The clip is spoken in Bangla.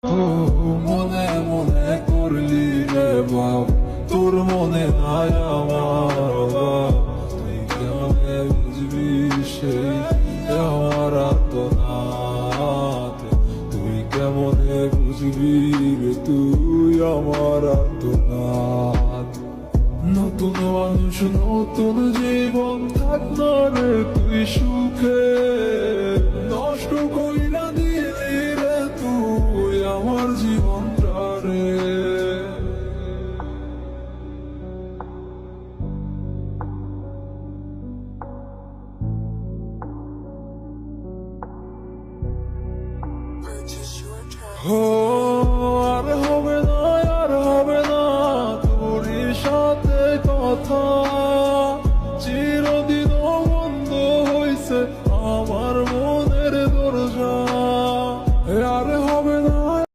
ও মনে মনে করলি রে বাপ, তোর মনে নাই আমার অভাব। তুই কেমনে বুঝবি সেই আমার আত্মনাথ, তুই কেমনে বুঝবি রে তুই আমার আত্মনাথ। নতুন মানুষ নতুন জীবন, থাক না রে তুই সুখে, নষ্ট কইরা দিলি রে তুই আমার জীবনটা রে। Purchase your track. ও